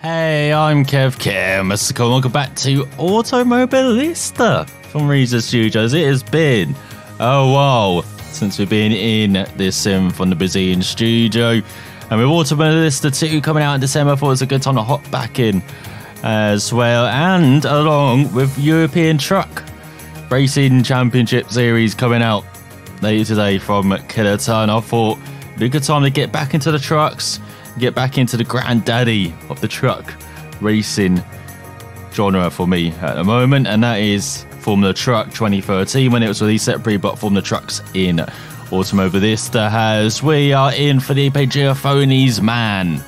Hey, I'm ElusiveKev, Mr. Cole. Welcome back to Automobilista from Reason Studios. It has been a while since we've been in this sim from the Brazilian studio. And with Automobilista 2 coming out in December, I thought it was a good time to hop back in as well. And along with European Truck Racing Championship Series coming out later today from Cadwell, I thought it'd be a good time to get back into the trucks, get back into the granddaddy of the truck racing genre for me at the moment, and that is Formula Truck 2013 when it was released separately, but Formula Trucks in Automobilista has. We are in for the Pagirafoni's man.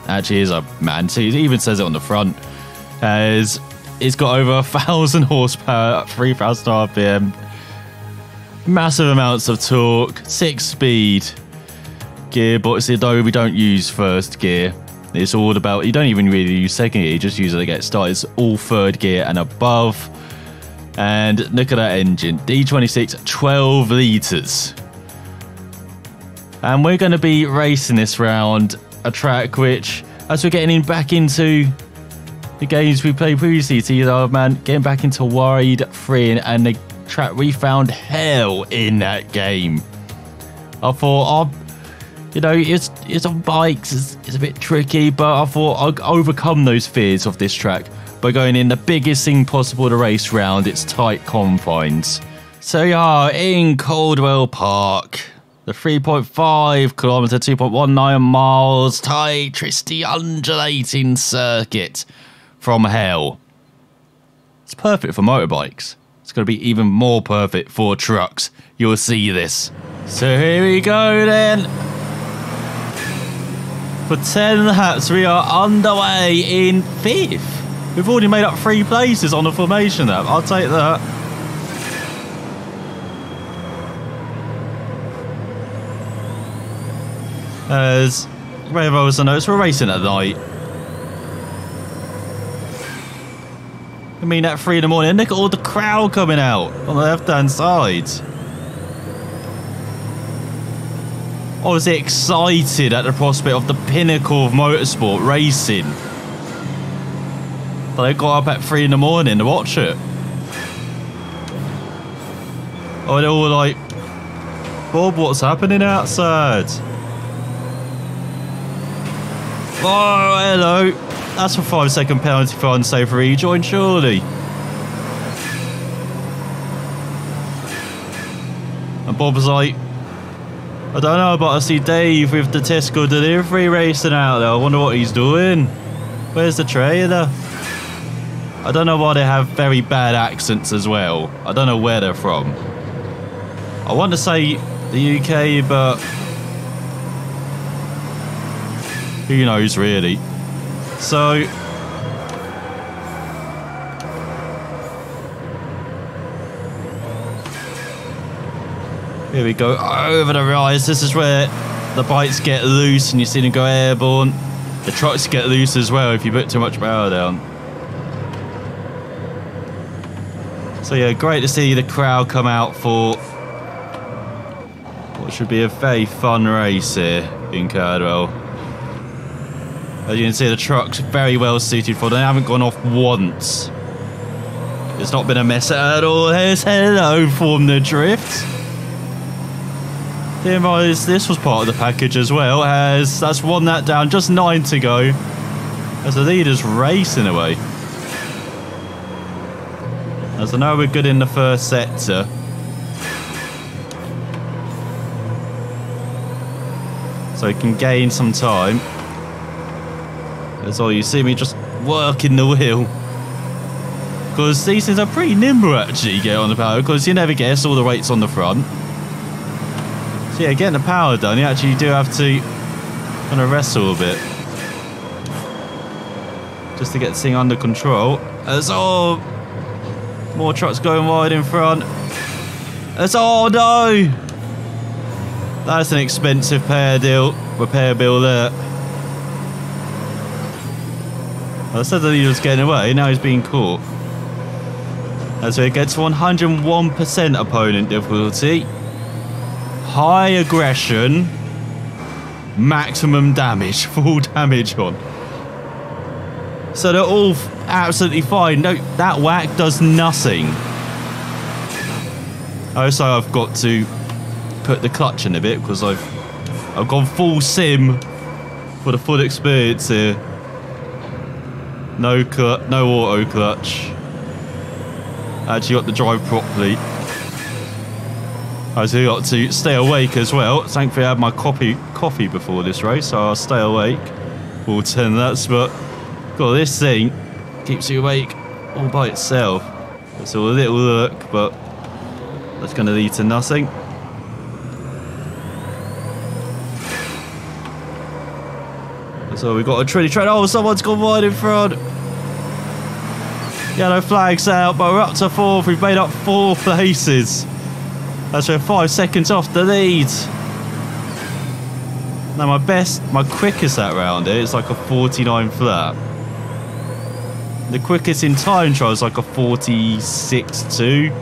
Actually, is a man too. It even says it on the front. As it's got over 1,000 horsepower, 3,000 RPM, massive amounts of torque, 6-speed gearbox. Though we don't use first gear, it's all about, you don't even really use second gear, you just use it to get started. It's all third gear and above. And look at that engine, D26, 12 litres. And we're going to be racing this round a track which, as we're getting back into the games we played previously, getting back into Wide 3 and the track we found hell in that game. I thought, you know, it's on bikes, it's a bit tricky, but I thought I'll overcome those fears of this track by going in the biggest thing possible to race round its tight confines. So we are in Cadwell Park, the 3.5 kilometre, 2.19 miles, tight, twisty, undulating circuit from hell. It's perfect for motorbikes. It's going to be even more perfect for trucks. You'll see this. So here we go then. For 10 laps, we are underway in 5th. We've already made up 3 places on the formation lap. I'll take that. As Ray Rose notes, we're racing at night. I mean, at 3 in the morning, look at all the crowd coming out on the left-hand side. I was excited at the prospect of the pinnacle of motorsport racing. But I got up at 3 in the morning to watch it. Oh, they're all like, Bob, what's happening outside? Oh, hello. That's a 5-second penalty for unsafe rejoin, surely. And Bob was like, I don't know, but I see Dave with the Tesco delivery racing out there. I wonder what he's doing. Where's the trailer? I don't know why they have very bad accents as well. I don't know where they're from. I want to say the UK, but who knows really. So here we go, over the rise. This is where the bikes get loose and you see them go airborne. The trucks get loose as well if you put too much power down. So yeah, great to see the crowd come out for what should be a very fun race here in Cadwell. As you can see, the truck's very well suited for them. They haven't gone off once. It's not been a mess at all. Here's hello from the drift. This was part of the package as well, as that's 1 lap down, just 9 to go, as the leader's racing away. As I know we're good in the first sector. So we can gain some time. That's all, you see me just working the wheel. Because these things are pretty nimble actually, get on the power, because you never guess all the weight's on the front. So yeah, getting the power done, you actually do have to kind of wrestle a bit. Just to get this thing under control. As oh, more trucks going wide in front. As oh no! That's an expensive repair bill there. I said that he was getting away, now he's being caught. And so it gets 101% opponent difficulty. High aggression, maximum damage, full damage on. So they're all absolutely fine. No, that whack does nothing. Also, I've got to put the clutch in a bit because I've gone full sim for the full experience here. No auto clutch. Actually got to drive properly. I also got to stay awake as well. Thankfully I had my coffee before this race, so I'll stay awake for 10 laps, but got this thing, keeps you awake all by itself. It's a little look, but that's going to lead to nothing. So we've got a trilly train. Oh, someone's gone wide in front. Yellow flag's out, but we're up to 4th. We've made up 4 places. That's we're 5 seconds off the lead. Now my quickest that round here is like a 49 flat. The quickest in time trial is like a 46.2.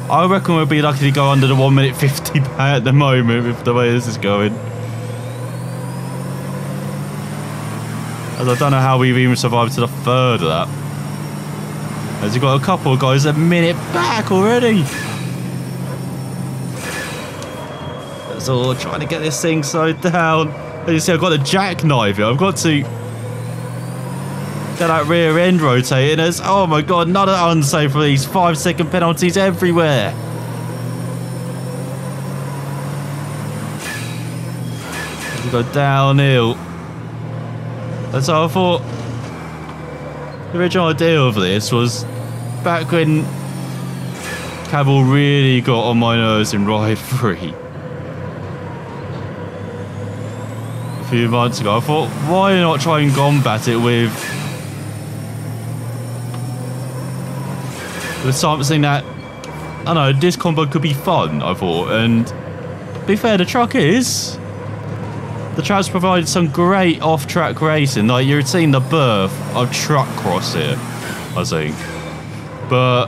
I reckon we'll be lucky to go under the 1 minute 50 at the moment with the way this is going. As I don't know how we've even survived to the 3rd of that. As you've got a couple of guys a minute back already. So trying to get this thing slowed down. As you see, I've got a jackknife here. I've got to get that rear end rotating. As oh my god, another unsafe release. 5-second penalties everywhere. As we go downhill. And so I thought the original idea of this was back when Cadwell really got on my nerves in Ride 3 a few months ago. I thought, why not try and combat it with something that, I don't know, this combo could be fun, I thought. And to be fair, the track's provided some great off-track racing. Like, you're seeing the birth of truck cross here, I think. But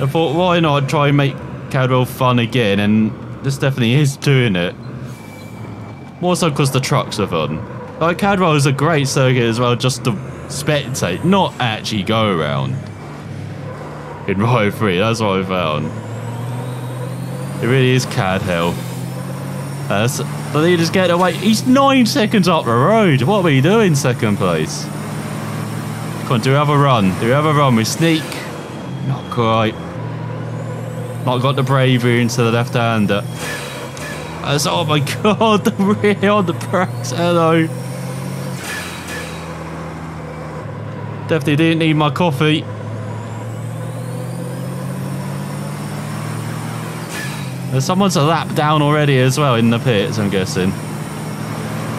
I thought, why not try and make Cadwell fun again? And this definitely is doing it. More so because the trucks are fun. Like, Cadwell is a great circuit as well, just to spectate, not actually go around. In Ride 3, that's what I found. It really is cad hell. The leader's getting away. He's 9 seconds up the road. What are we doing, second place? Come on, do we have a run? Do we have a run? We sneak. Not quite. Not got the bravery into the left-hander. Oh my god, the rear on the brakes. Hello. Definitely didn't need my coffee. Someone's a lap down already as well in the pits, I'm guessing.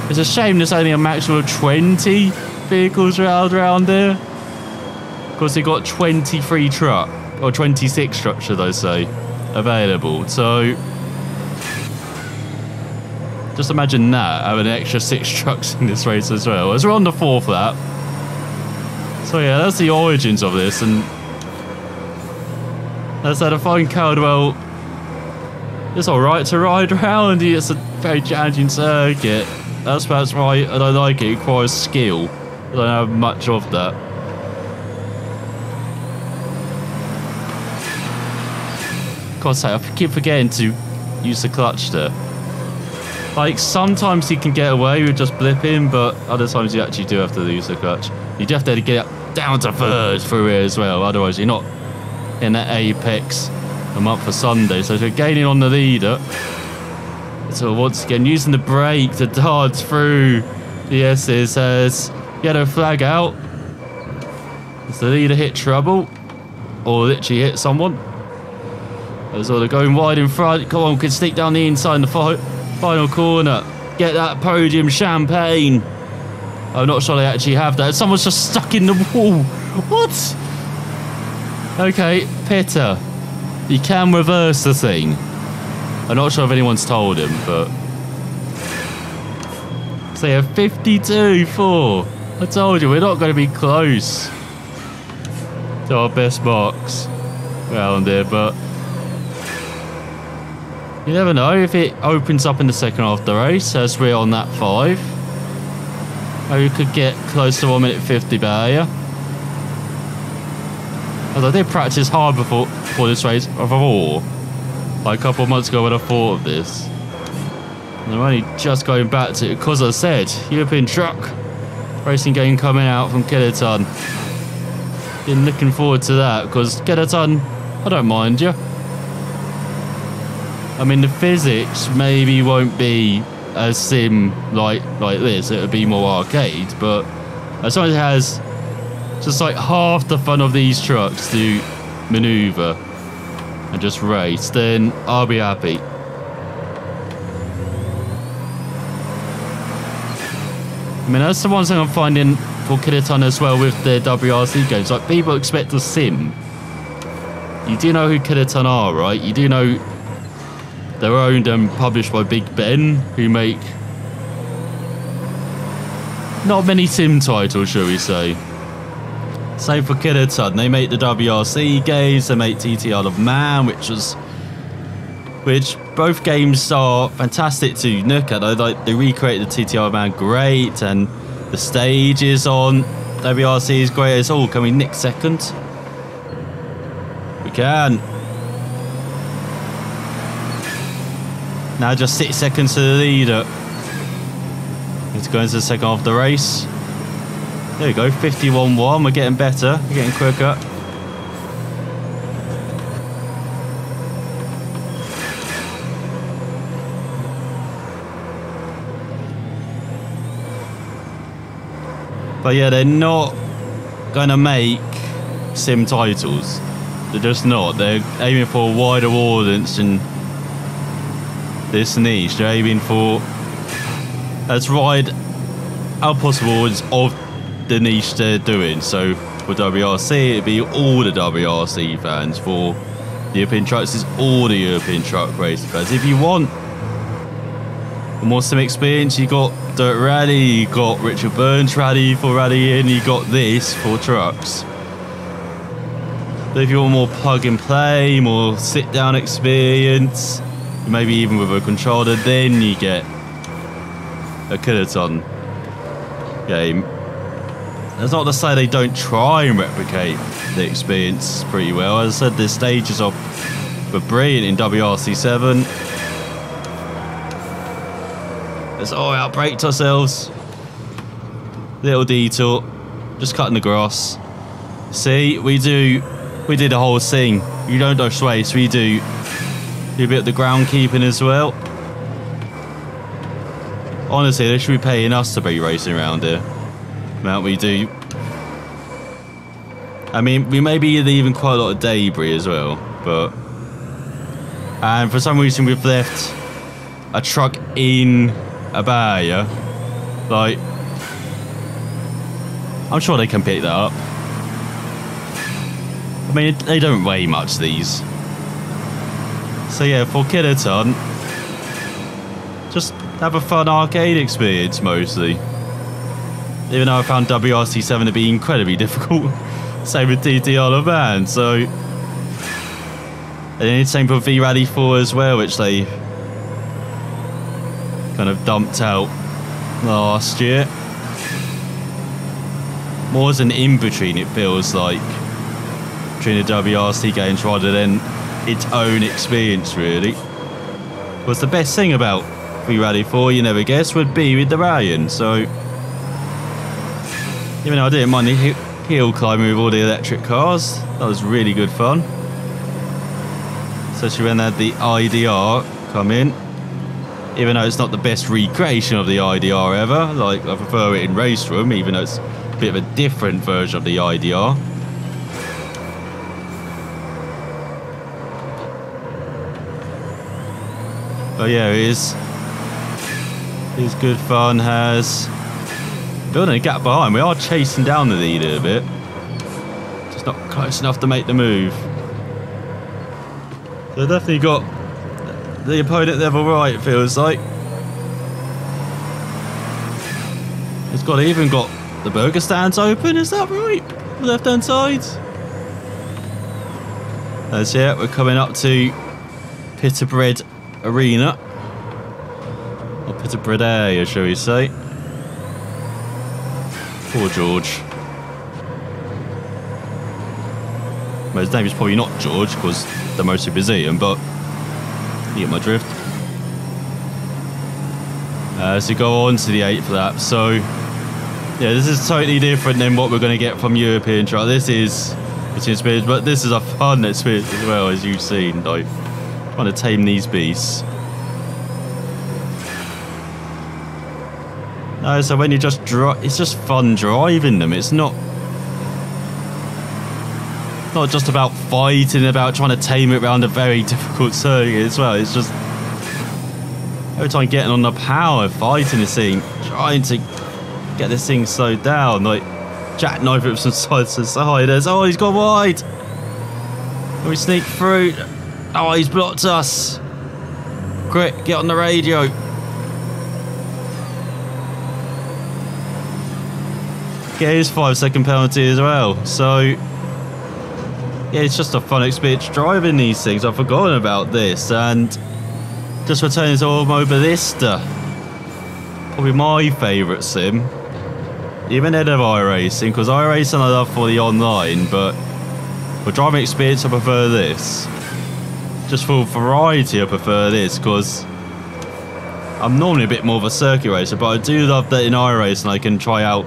It's a shame there's only a maximum of 20 vehicles around there. Because they got 23 truck, or 26 trucks should I say, available. So just imagine that, having an extra 6 trucks in this race as well. As we're on the 4th lap. So yeah, that's the origins of this. And as I find Cadwell, it's alright to ride around. It's a very challenging circuit. That's why I don't like it. It requires skill. I don't have much of that. God's sake, I keep forgetting to use the clutch there. Like, sometimes you can get away with just blipping, but other times you actually do have to use the clutch. You do have to get down to 3rd through here as well. Otherwise, you're not in that apex. I'm up for Sunday, so we're gaining on the leader. So once again, using the brake to dodge through the S's as yellow flag out. Does the leader hit trouble? Or literally hit someone? So they're going wide in front. Come on, we can sneak down the inside in the final corner. Get that podium champagne. I'm not sure they actually have that. Someone's just stuck in the wall. What? Okay, Peter. You can reverse the thing. I'm not sure if anyone's told him, but... So yeah, 52-4. I told you, we're not going to be close to our best marks around here, but... You never know if it opens up in the second half of the race, as we're on that 5. Maybe we could get close to 1 minute 50 barrier. As I did practice hard before this race, before, like a couple of months ago when I thought of this. And I'm only just going back to it because I said European truck racing game coming out from Kiloton. Been looking forward to that because Kiloton, I don't mind you. I mean, the physics maybe won't be as sim like this. It'll be more arcade, but as long as it has just like half the fun of these trucks to maneuver and just race, then I'll be happy. I mean, that's the one thing I'm finding for Kiloton as well with their WRC games. Like, people expect a sim. You do know who Kiloton are, right? You do know they're owned and published by Big Ben, who make not many sim titles, shall we say. Same for Kiloton. They make the WRC games, they make TT Isle of Man, which both games are fantastic to look at. Like, they recreate the TT Isle of Man great, and the stages on WRC is great as all. Can we nick second? We can. Now just 6 seconds to the leader. Need to go into the second half of the race. There we go, 51.1. We're getting better. We're getting quicker. But yeah, they're not going to make sim titles. They're just not. They're aiming for a wider audience and this niche. They're aiming for as wide as possible of the niche they're doing. So for WRC, it'd be all the WRC fans. For European trucks, it's all the European truck racing fans. If you want more sim experience, you got Dirt Rally, you got Richard Burns Rally for rallying, you got this for trucks. But if you want more plug and play, more sit down experience, maybe even with a controller, then you get a Kiloton game. That's not to say they don't try and replicate the experience pretty well. As I said, the stages were brilliant in WRC7. Let's all outbraked ourselves. Little detour, just cutting the grass. See, we did the whole thing. You don't just race, we do a bit of the ground keeping as well. Honestly, they should be paying us to be racing around here. The amount we do. I mean, we may be leaving quite a lot of debris as well, but... And for some reason we've left a truck in a barrier. Like, I'm sure they can pick that up. I mean, they don't weigh much, these. So yeah, for Kiloton, just have a fun arcade experience mostly. Even though I found WRC7 to be incredibly difficult. Same with TT Isle of Man, so... And then same for V-Rally 4 as well, which they kind of dumped out last year. More as an in-between, it feels like, between the WRC games rather than its own experience, really. What's the best thing about V-Rally 4, you never guess, would be with the Ryan, so... Even though I didn't mind the hill climbing with all the electric cars, that was really good fun. Especially when they had the IDR come in. Even though it's not the best recreation of the IDR ever, like I prefer it in Race Room, even though it's a bit of a different version of the IDR. But yeah, it is good fun. Has building a gap behind. We are chasing down the leader a bit, just not close enough to make the move. So definitely got the opponent level right, it feels like. It's even got the burger stands open, is that right? The left hand side. That's it, we're coming up to Peterbread Arena. Or Peterbread area, shall we say. Poor George. Well, his name is probably not George because they're mostly Brazilian, but you get my drift. So go on to the 8th lap. So yeah, this is totally different than what we're going to get from European track. This is experience, but this is a fun experience as well, as you've seen. Like trying to tame these beasts. No, so when you just it's just fun driving them. It's not just about fighting, about trying to tame it around a very difficult circuit as well. It's just every time getting on the power, fighting this thing, trying to get this thing slowed down, like jackknife it from side to side. Oh, he's gone wide. We sneak through. Oh, he's blocked us. Quick, get on the radio. Get his 5-second penalty as well. So yeah, it's just a fun experience driving these things. I've forgotten about this, and just returning to Automobilista, probably my favourite sim, even ahead of iRacing, because iRacing I love for the online, but for driving experience I prefer this. Just for variety I prefer this, because I'm normally a bit more of a circuit racer, but I do love that in iRacing I can try out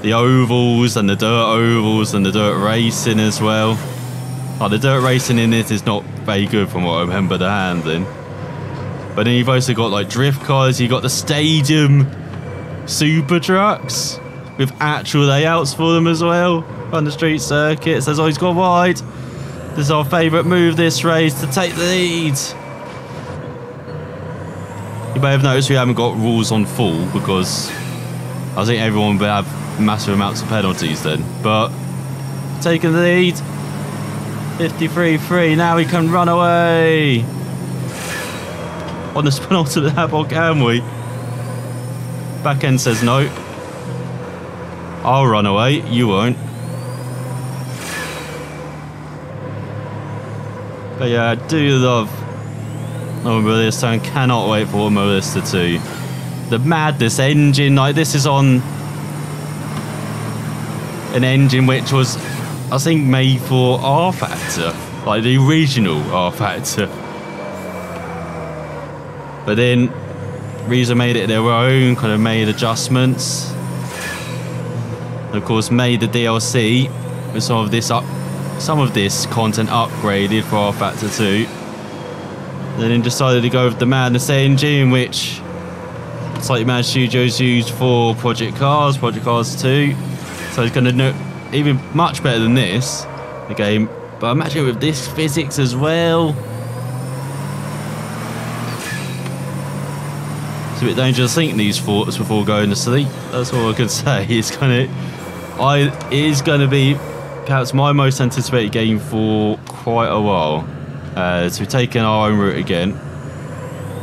the ovals and the dirt ovals and the dirt racing as well. Like the dirt racing in this is not very good from what I remember the handling. But then you've also got like drift cars, you've got the stadium super trucks with actual layouts for them as well on the street circuits. There's always gone wide. This is our favourite move this race, to take the lead. You may have noticed we haven't got rules on full because I think everyone would have massive amounts of penalties then, but taking the lead, 53.3. Now we can run away on this penultimate lap, or can we? Back end says no. I'll run away, you won't. But yeah, I do love Automobilista and cannot wait for Automobilista 2. The madness engine, like this is on an engine which was, I think, made for R Factor, like the original R Factor. But then Reza made it their own, kind of made adjustments. And of course, made the DLC with some of this content upgraded for R Factor 2. And then decided to go with the madness engine, which Slightly Mad Studios used for Project Cars 2. So it's going to look even much better than this, the game. But imagine with this physics as well. It's a bit dangerous thinking these thoughts before going to sleep. That's all I can say. It's going to be perhaps my most anticipated game for quite a while. So we've taken our own route again.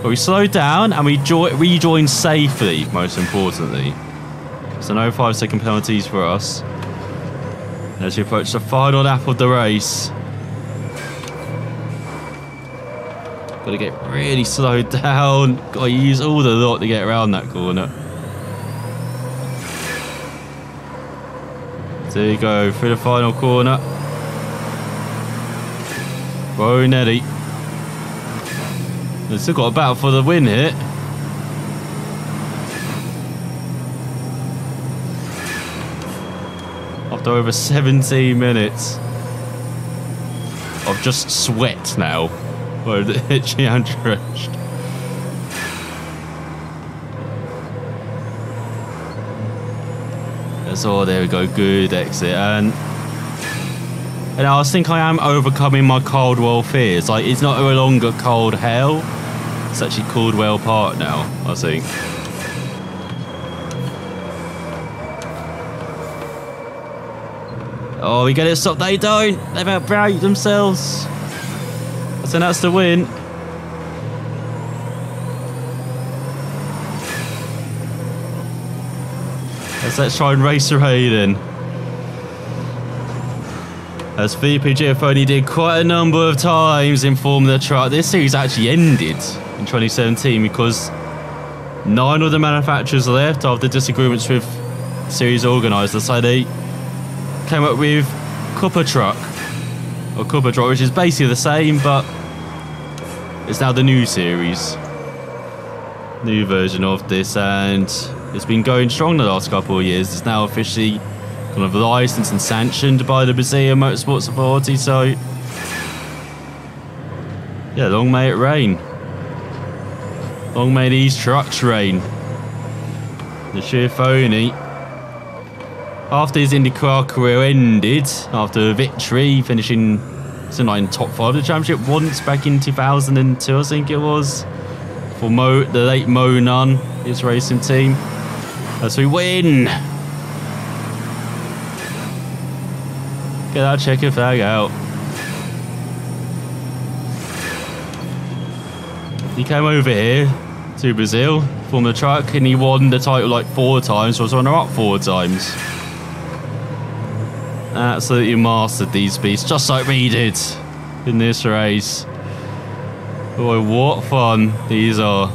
But we slowed down and we rejoined safely, most importantly. So no 5-second penalties for us. As we approach the final lap of the race. Got to get really slowed down. Got to use all the lot to get around that corner. There you go, through the final corner. Whoa, Nelly. They've still got a battle for the win here. After over 17 minutes of just sweat now. Whoa, literally undrenched. So there we go, good exit. And I think I am overcoming my Cadwell fears. Like, it's not no longer Cold Hell. It's actually Cadwell Park now, I think. Oh, we get it stopped. They don't. They've outbraved themselves. I think that's the win. Let's try and race away then. As VPGF only did quite a number of times in Formula Truck. This series actually ended in 2017 because 9 of the manufacturers left after disagreements with series organiser, so they came up with Copper Truck, which is basically the same, but it's now the new series, new version of this, and it's been going strong the last couple of years. It's now officially kind of licensed and sanctioned by the Brazilian Motorsports Authority, so yeah, long may it rain. Long may these trucks rain. The Schiaffoni, after his IndyCar career ended, after a victory, finishing in top 5 of the championship once back in 2002, I think it was, for the late Mo Nunn, his racing team. As we win! Get that checker flag out. He came over here to Brazil, formed the truck, and he won the title like 4 times, was runner-up 4 times. Absolutely mastered these beasts, just like we did in this race. Boy, what fun these are.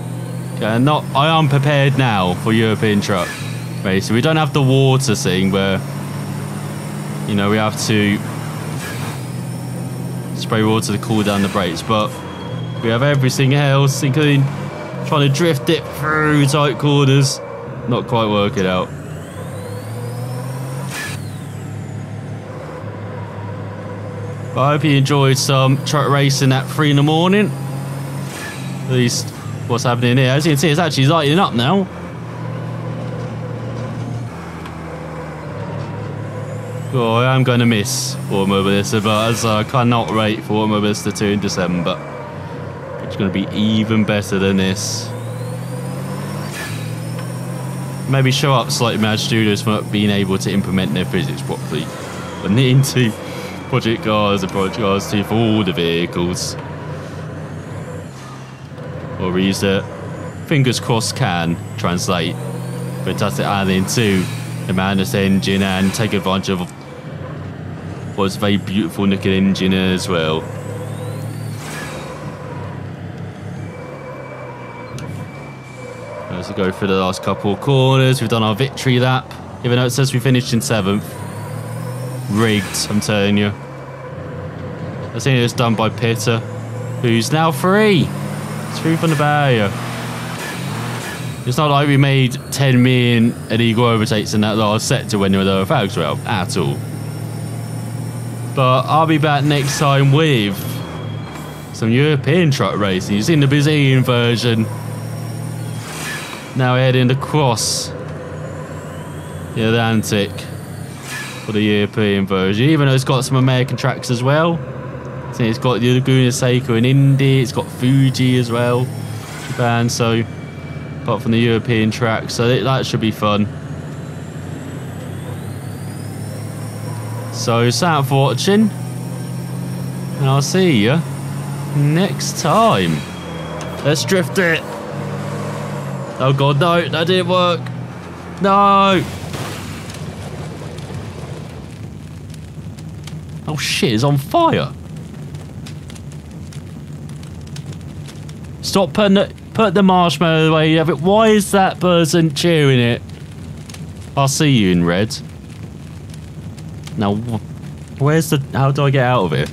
Okay, I am prepared now for European truck racing. We don't have the water thing where, you know, we have to spray water to cool down the brakes, but we have everything else, including trying to drift it through tight corners. Not quite working out. But I hope you enjoyed some truck racing at 3 in the morning. At least what's happening here. As you can see, it's actually lighting up now. Oh, I am going to miss Automobilista, but as I cannot wait for Automobilista 2 in December. It's going to be even better than this. Maybe show up slightly mad studios for not being able to implement their physics properly. But into Project Cars and Project Cars 2 for all the vehicles. Or either, fingers crossed, can translate fantastic adding to the madness engine and take advantage of what's a very beautiful looking engine as well. As we go through the last couple of corners, we've done our victory lap, even though it says we finished in 7th. Rigged, I'm telling you. I think it was done by Pitter, who's now free. It's free from the barrier. It's not like we made 10 million illegal overtakes in that last sector when there were lower flags were out at all. But I'll be back next time with some European truck racing. You've seen the Brazilian version. Now we're heading across the Atlantic for the European version, even though it's got some American tracks as well. So it's got the Laguna Seca in Indy, it's got Fuji as well, Japan, so apart from the European track, so that should be fun. So thanks for watching, and I'll see you next time. Let's drift it. Oh god, no, that didn't work. No. Oh shit, it's on fire. Stop put the marshmallow away. Why is that person chewing it? I'll see you in red. Now, how do I get out of it?